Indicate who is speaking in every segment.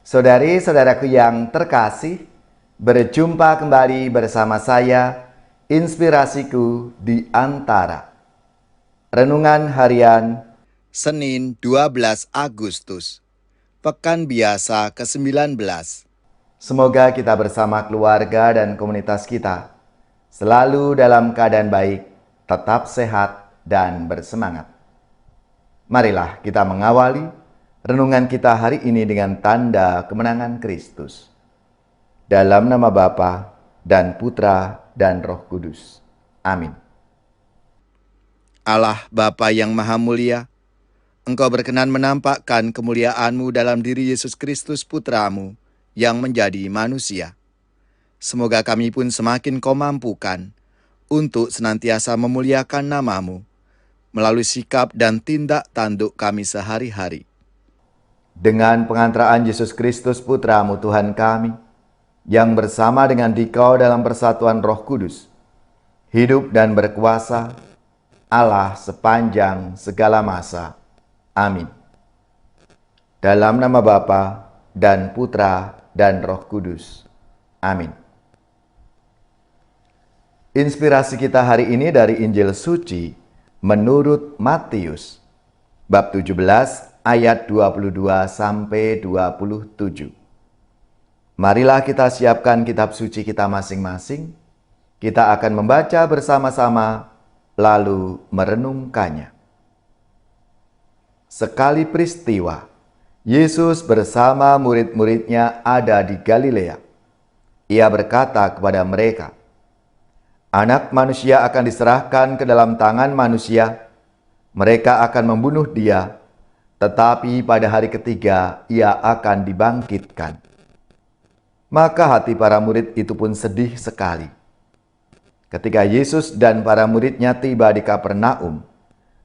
Speaker 1: Saudari-saudaraku yang terkasih, berjumpa kembali bersama saya, Inspirasiku di Antara. Renungan Harian Senin 12 Agustus, Pekan Biasa ke-19. Semoga kita bersama keluarga dan komunitas kita selalu dalam keadaan baik, tetap sehat, dan bersemangat. Marilah kita mengawali renungan kita hari ini dengan tanda kemenangan Kristus. Dalam nama Bapa dan Putra dan Roh Kudus. Amin. Allah Bapa yang Maha Mulia, Engkau berkenan menampakkan kemuliaan-Mu dalam diri Yesus Kristus Putra-Mu yang menjadi manusia. Semoga kami pun semakin Kau mampukan untuk senantiasa memuliakan nama-Mu melalui sikap dan tindak tanduk kami sehari-hari. Dengan pengantaraan Yesus Kristus Putra-Mu Tuhan kami, yang bersama dengan Dikau dalam persatuan Roh Kudus, hidup dan berkuasa, Allah sepanjang segala masa. Amin. Dalam nama Bapa dan Putra dan Roh Kudus. Amin. Inspirasi kita hari ini dari Injil Suci menurut Matius, bab 17 ayat 22 sampai 27. Marilah kita siapkan kitab suci kita masing-masing. Kita akan membaca bersama-sama, lalu merenungkannya. Sekali peristiwa, Yesus bersama murid-muridnya ada di Galilea. Ia berkata kepada mereka, Anak manusia akan diserahkan ke dalam tangan manusia. Mereka akan membunuh dia, tetapi pada hari ketiga ia akan dibangkitkan. Maka hati para murid itu pun sedih sekali. Ketika Yesus dan para muridnya tiba di Kapernaum,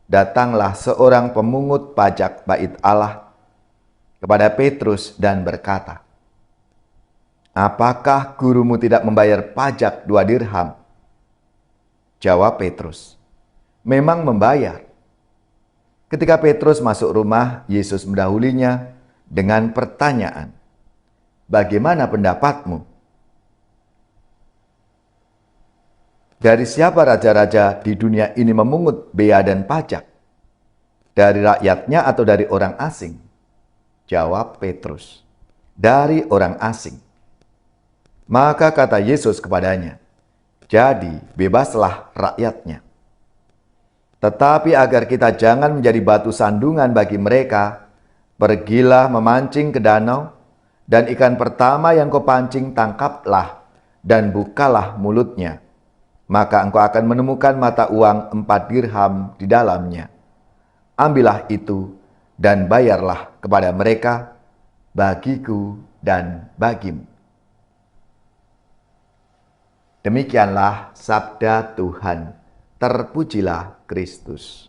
Speaker 1: datanglah seorang pemungut pajak bait Allah kepada Petrus dan berkata, Apakah gurumu tidak membayar pajak 2 dirham? Jawab Petrus, Memang membayar. Ketika Petrus masuk rumah, Yesus mendahulinya dengan pertanyaan, Bagaimana pendapatmu? Dari siapa raja-raja di dunia ini memungut bea dan pajak? Dari rakyatnya atau dari orang asing? Jawab Petrus, Dari orang asing. Maka kata Yesus kepadanya, Jadi bebaslah rakyatnya. Tetapi agar kita jangan menjadi batu sandungan bagi mereka, pergilah memancing ke danau, dan ikan pertama yang kau pancing tangkaplah, dan bukalah mulutnya. Maka engkau akan menemukan mata uang 4 dirham di dalamnya. Ambillah itu, dan bayarlah kepada mereka, bagiku dan bagimu. Demikianlah sabda Tuhan. Terpujilah Kristus.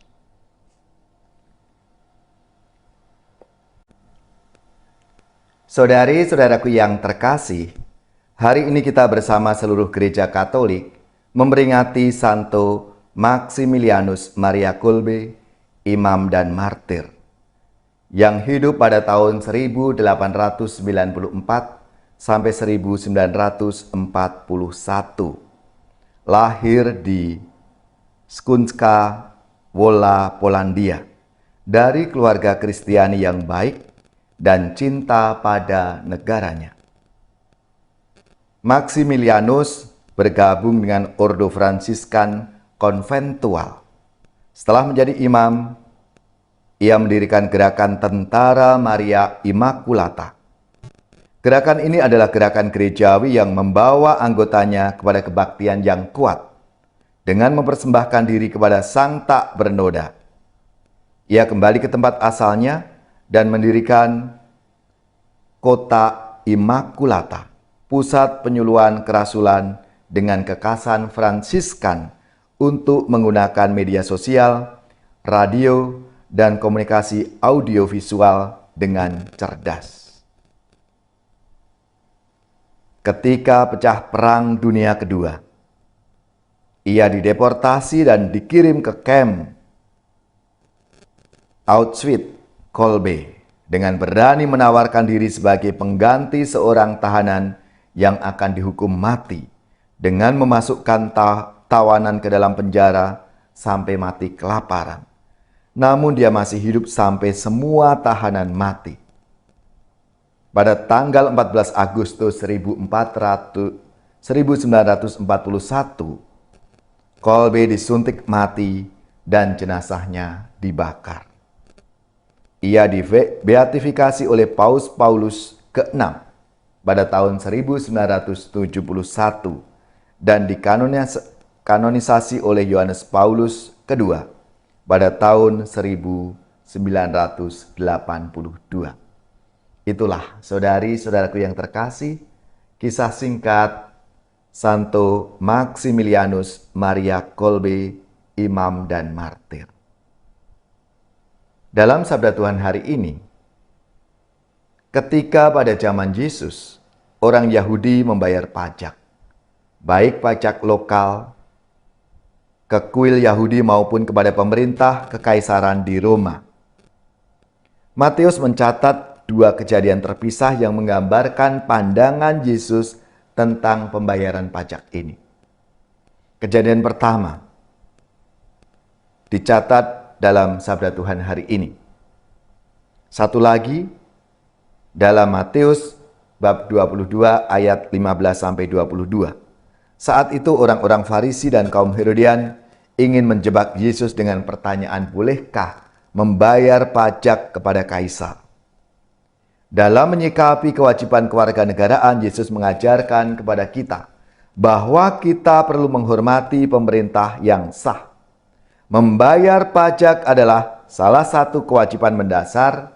Speaker 1: Saudari-saudaraku yang terkasih, hari ini kita bersama seluruh gereja Katolik memperingati Santo Maximilianus Maria Kolbe, imam dan martir, yang hidup pada tahun 1894 sampai 1941. Lahir di Skącka Wola, Polandia, dari keluarga Kristiani yang baik dan cinta pada negaranya. Maximilianus bergabung dengan Ordo Fransiskan Konventual. Setelah menjadi imam, ia mendirikan gerakan Tentara Maria Immaculata. Gerakan ini adalah gerakan gerejawi yang membawa anggotanya kepada kebaktian yang kuat dengan mempersembahkan diri kepada Sang Tak Bernoda. Ia kembali ke tempat asalnya dan mendirikan Kota Immaculata, pusat penyuluhan kerasulan dengan kekasan Fransiskan untuk menggunakan media sosial, radio, dan komunikasi audiovisual dengan cerdas. Ketika pecah Perang Dunia Kedua, ia dideportasi dan dikirim ke kamp Auschwitz Kolbe dengan berani menawarkan diri sebagai pengganti seorang tahanan yang akan dihukum mati dengan memasukkan tawanan ke dalam penjara sampai mati kelaparan. Namun dia masih hidup sampai semua tahanan mati. Pada tanggal 14 Agustus 1941, Kolbe disuntik mati dan jenazahnya dibakar. Ia dibeatifikasi oleh Paus Paulus ke-6 pada tahun 1971 dan dikanonisasi oleh Yohanes Paulus II pada tahun 1982. Itulah saudari-saudaraku yang terkasih, kisah singkat Santo Maximilianus Maria Kolbe, imam dan martir. Dalam sabda Tuhan hari ini, ketika pada zaman Yesus, orang Yahudi membayar pajak, baik pajak lokal, ke kuil Yahudi maupun kepada pemerintah kekaisaran di Roma. Matius mencatat dua kejadian terpisah yang menggambarkan pandangan Yesus tentang pembayaran pajak ini. Kejadian pertama dicatat dalam sabda Tuhan hari ini. Satu lagi dalam Matius bab 22 ayat 15-22. Saat itu orang-orang Farisi dan kaum Herodian ingin menjebak Yesus dengan pertanyaan, bolehkah membayar pajak kepada kaisar? Dalam menyikapi kewajiban kewarganegaraan, Yesus mengajarkan kepada kita bahwa kita perlu menghormati pemerintah yang sah. Membayar pajak adalah salah satu kewajiban mendasar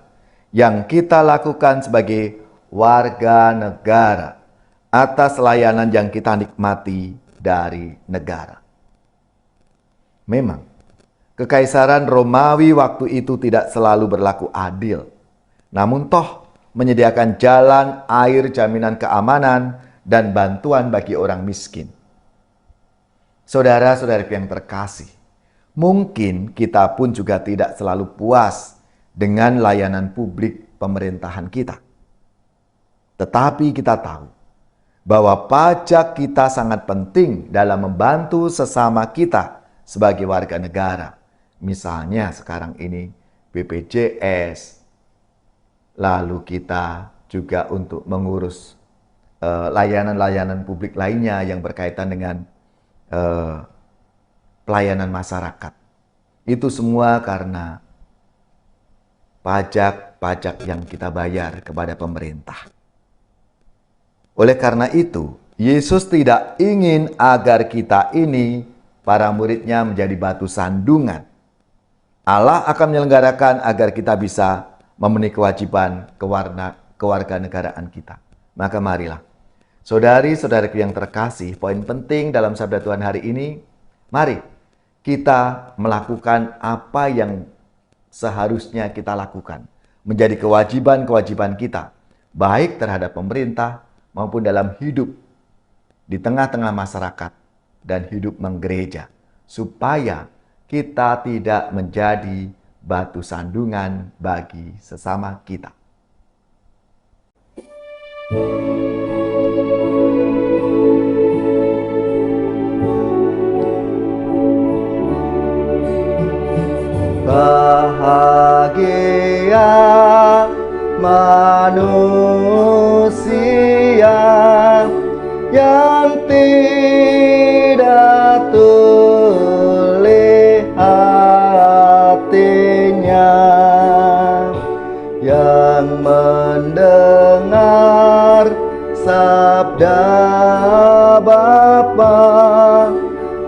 Speaker 1: yang kita lakukan sebagai warga negara atas layanan yang kita nikmati dari negara. Memang, kekaisaran Romawi waktu itu tidak selalu berlaku adil. Namun toh menyediakan jalan, air, jaminan keamanan, dan bantuan bagi orang miskin. Saudara-saudari yang terkasih, mungkin kita pun juga tidak selalu puas dengan layanan publik pemerintahan kita. Tetapi kita tahu bahwa pajak kita sangat penting dalam membantu sesama kita sebagai warga negara. Misalnya sekarang ini BPJS, lalu kita juga untuk mengurus layanan-layanan publik lainnya yang berkaitan dengan pelayanan masyarakat. Itu semua karena pajak-pajak yang kita bayar kepada pemerintah. Oleh karena itu, Yesus tidak ingin agar kita ini, para muridnya, menjadi batu sandungan. Allah akan menyelenggarakan agar kita bisa memenuhi kewajiban kewarganegaraan kita. Maka marilah, saudari-saudariku yang terkasih, poin penting dalam sabda Tuhan hari ini, mari kita melakukan apa yang seharusnya kita lakukan. Menjadi kewajiban-kewajiban kita, baik terhadap pemerintah maupun dalam hidup di tengah-tengah masyarakat dan hidup menggereja, supaya kita tidak menjadi batu sandungan bagi sesama kita. Bahagia manusia yang tidak tuli hatinya, yang mendengar sabda Bapa,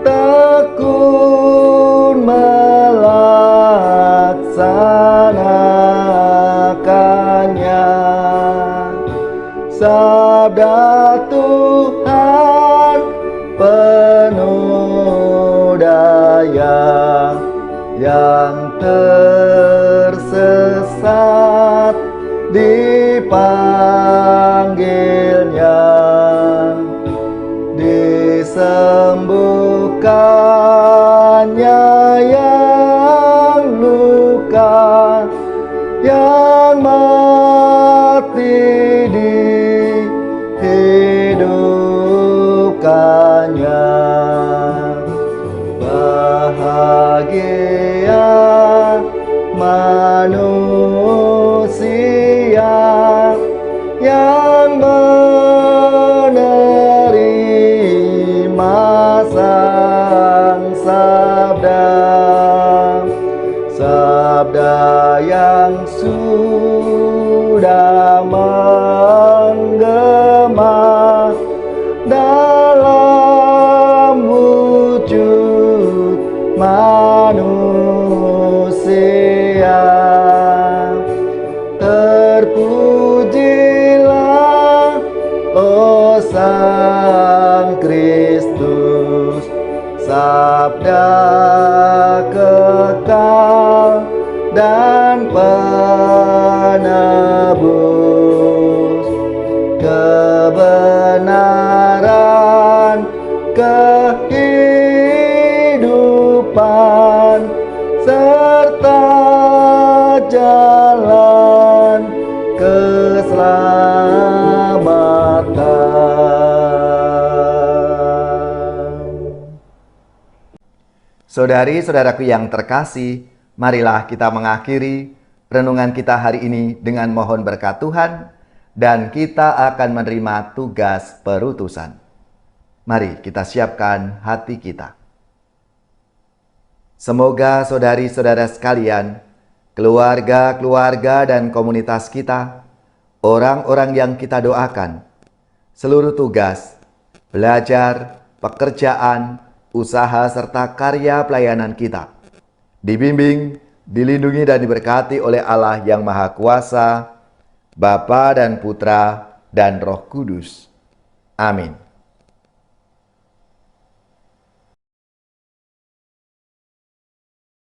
Speaker 1: tekun melaksanakannya. Sabda Tuhan penuh daya, yang tersesat dipanggilnya, disembuhkannya yang luka, yang pasti dihidupkannya. Bahagia manusia yang menerima sang sabda yang sudah menggema dalam wujud manusia. Terpujilah, oh Sang Kristus, sabda kekal dan penebus, kebenaran, kehidupan, serta jalan keselamatan. Saudari-saudaraku yang terkasih, marilah kita mengakhiri renungan kita hari ini dengan mohon berkat Tuhan, dan kita akan menerima tugas perutusan. Mari kita siapkan hati kita. Semoga saudari-saudara sekalian, keluarga-keluarga dan komunitas kita, orang-orang yang kita doakan, seluruh tugas, belajar, pekerjaan, usaha serta karya pelayanan kita dibimbing, dilindungi dan diberkati oleh Allah yang Maha Kuasa, Bapa dan Putra dan Roh Kudus. Amin.